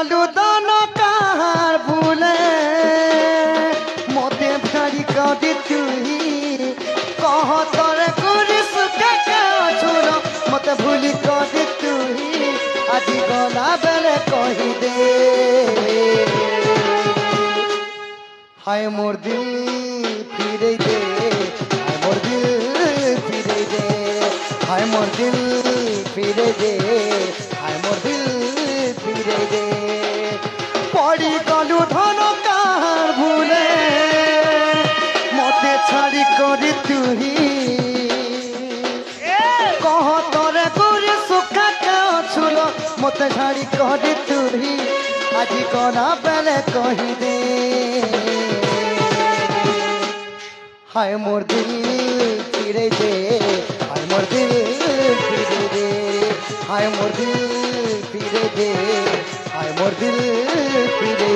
गलु दान कहार भूले मते भारी कदी तुही कह तोरे गुरी सुखे छोड़ मते भूली कदी तुही आज गला बेले कही दे हाय मोर दिल फिरे दे हाय मोर दिल फिरे दे हाय मोर दिल फिरे दे हाय मोर दिल फिरे दे पड़ी गलु धन कहार भूले मते छाड़ी करी तुही कह तोरे गुरी सुखा छुलो मते छाड़ी करी तुही आज कना बेले कही दे हाय मोर दिल फिरे दे हाय मोर दिल फिरे दे हाय मोर दिल फिरे दे हाय मोर दिल फिरे